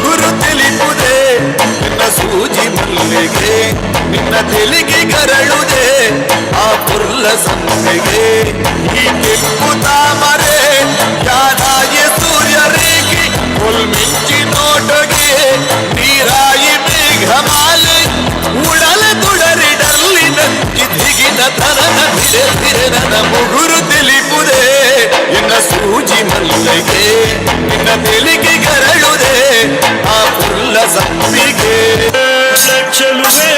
ಗುರು ತಿಳಿಪುದೆ ನಿನ್ನ ಸೂಜಿ ಮಲ್ಲಿಗೆ ನಿನ್ನ ತೆಲಿಗೆ ಕರಳುದೆ ಆ ಪುರ್ಲ ಸಂತೆಗೆ ಈ ಕೆಂಪು ತಾಮರೆ ಯಾರಾಗಿ ಸೂರ್ಯ ರೇಖೆ ಮಿಂಚಿ ನೋಟಗೆ ನೀರಾಯಿ ಮೇಘಮಾಲೆ ಉಡಲ ತುಡರಿಡಲ್ಲಿ ನಂಕಿ ದಿಗಿನ ತನನ ಧಿರೆ ಧಿರೆ ನನ್ನ ಮುಗುರು ತಿಳಿಪುದೆ ನಿನ್ನ ಸೂಜಿ ಮಲ್ಲಿಗೆ ನಿನ್ನ ತೆಲಿಗೆ ಕರಳುದೆ ಆ ಪುರ್ಲ ಸಂಪಿಗೆ ಚೆಲುವೆ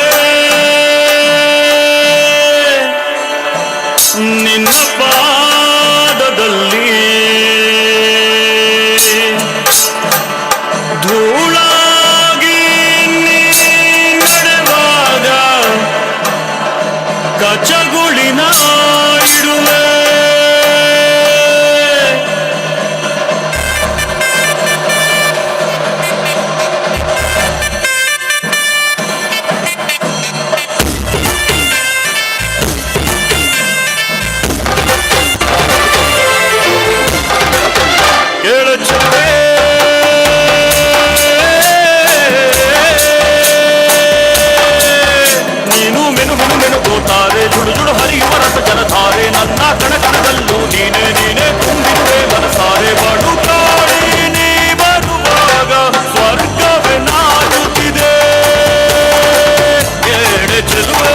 ನಿನ್ನ ಪಾದದಲ್ಲಿ ಧೂಳಾಗಿ ನೀ ನಡೆವಾಗ ಕಚಗುಳಿನ ಇಡುವೆ ಕೇಳುತ್ತವೆ ನೀನು ಮೆನು ಮೆನು ಮೆನು ಗೋತಾರೆ ಜುಡು ಜುಡು ಹರಿಯುವ ರಸ ಜಲಧಾರೆ ನನ್ನ ಕಣಕಣದಲ್ಲೂ ನೀನೇ ನೀನೇ ತುಂಬಿರುವೆ ಮನಸಾರೆ ಬಡು ಕಾಡಿ ನೀ ಬರುವಾಗ ಸ್ವರ್ಗವೇ ನಾಡುತ್ತಿದೆ ಎಡೆ ಚೆಲುವೆ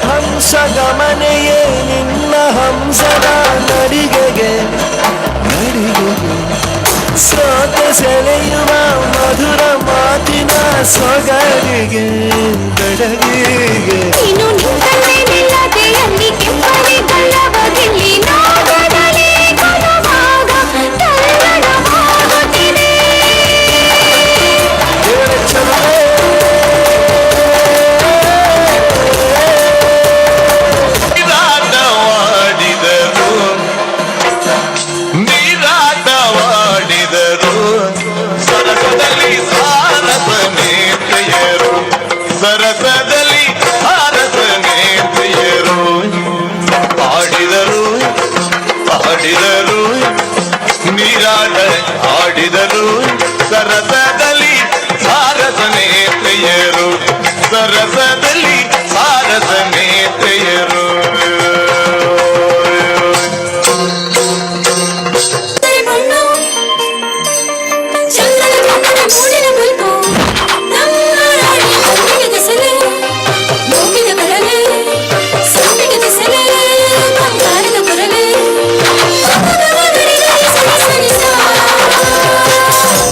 ಹಂಸ ಗಮನೆಯೇ ನಿನ್ನ ಹಂಸದ ನಡಿಗೆಗೆ ಸ್ರೋತ ಸೆಳೆಯುವ ಮಧುರ ಮಾತಿನ ಸೊಗಡಿಗೆ ಜಗಿಗೆ ನೀನು ನಿಂತಲ್ಲೇ ನಿಲ್ಲದೆ ಅಲ್ಲಿ ಕೆಂಪನೆ ಗಲ್ಲವ ಗಿಲ್ಲಿ ನಾಗದಲ್ಲಿ ಕೊಲವಾಗ ತಲ್ಲಣವಾಗುತ್ತಿದೆ. ನೀರಾಟವಾಡಿದರು ಸರಸದಲ್ಲಿ ಸಾರಸ ನೇತ್ರೆಯರು ಸರಸದಲ್ಲಿ ಸಾರಸ ನೇತ್ರೆಯರು ಆಡಿದರು ಆಡಿದರು ನೀರಾಟ ಆಡಿದರು ಸರಸದಲ್ಲಿ ಸಾರಸ ನೇತ್ರೆಯರು ಸರಸದಲ್ಲಿ ಸಾರಸ ನೇತ್ರೆಯರು ಚಂದ್ರನ ಕನ್ನಡ ಮೂಡಿನ ಬಲ್ಪು ನಮ್ಮ ರಾಣಿ ಸಂಪಿಗೆ ದೆಸಲೆ ಮೂಗಿನ ಬೆಳಲೆ ಸಂಪಿಗೆ ದೆಸಲೆ ಬಂಗಾರದ ಕೊರಲೆ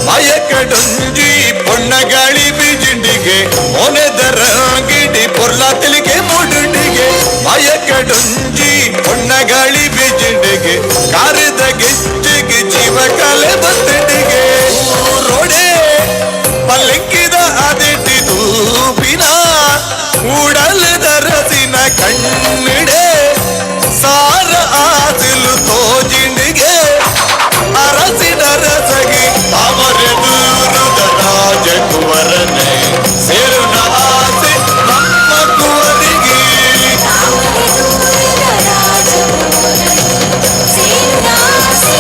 ಮಯಕಡೊಂಜಿ ಪೊಣ್ಣಗಾಳಿ ಬೀಜಿಂಡಿಗೆ ಮೊನೆದರ ಗಿಡಿ ಪೊರ್ಲ ತಿಳಿಗೆ ಮೂಡುಂಡಿಗೆ ಮಯಕಡೊಂಜಿ ಪೊಣ್ಣಗಾಳಿ ಬೀಜಿಂಡಿಗೆ ಕಾರಿದ ಗೆಜ್ಜೆಗೆ ಜೀವ ಕಲೆ ಬಂದಿಡಿಗೆ ರೋಡೆ ಪಲ್ಲಿಕ್ಕಿದ ಅದಿಟ್ಟಿದು ಪಿನ ಉಡಲದ ರಸಿನ ಕಣ್ಣಿಡೆ ಸಾರ ಆದಿಲು ತೋಜಿಂಡಿಗೆ ಅರಸಿನ ರಸಗಿ ಅವರೆದುರುದ ರಾಜಕುವರನೆ ಸೇರುನ ಆಸೆ ನಮ್ಮ ಕುವರಿಗೆ ರಾಜ ಸೇನಾಸಿ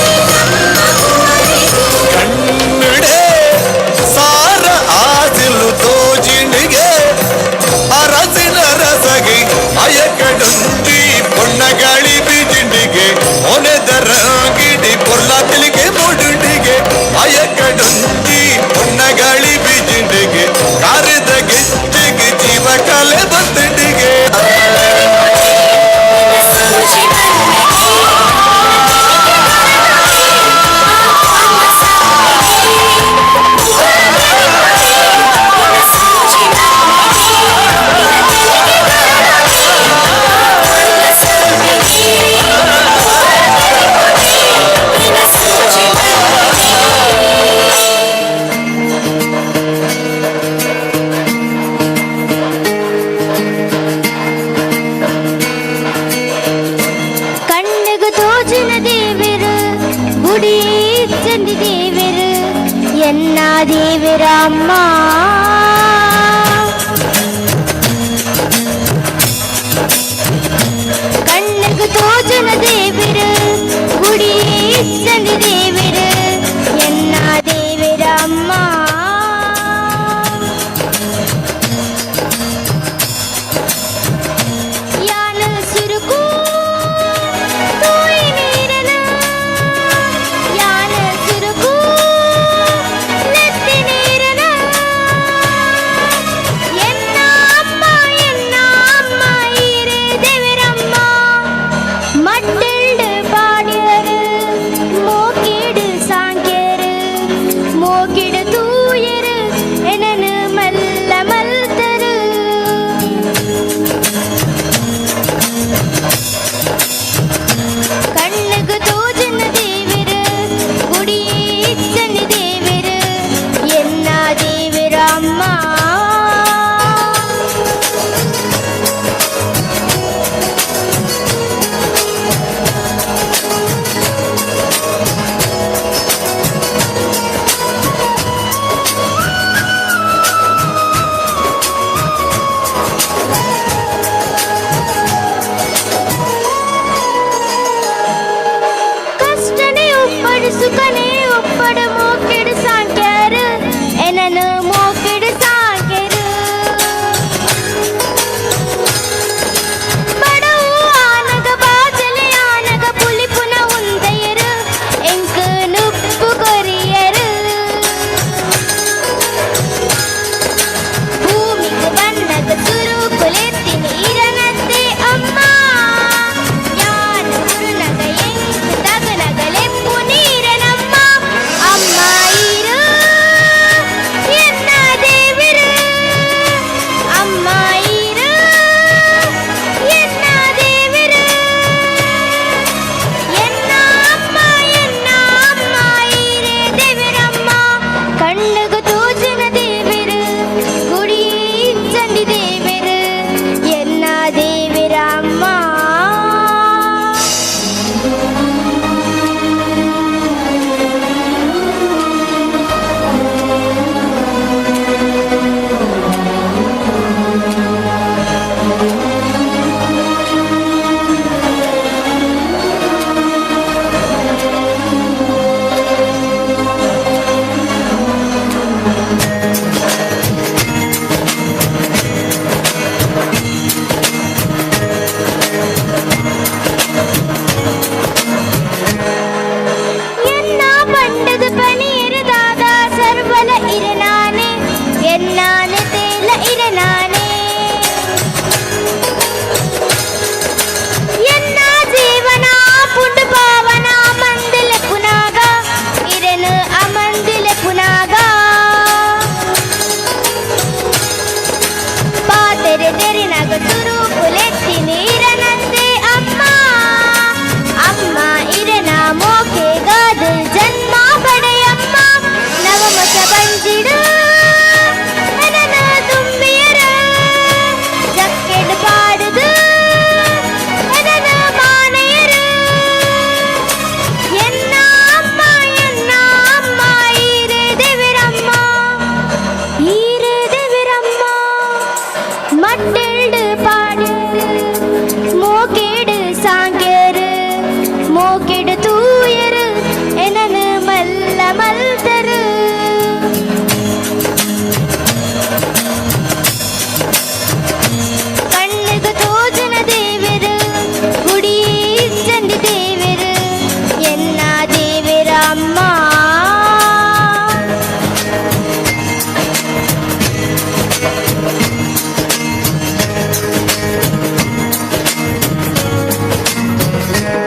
तेरे तेरी नाग सुरू फुले चिनी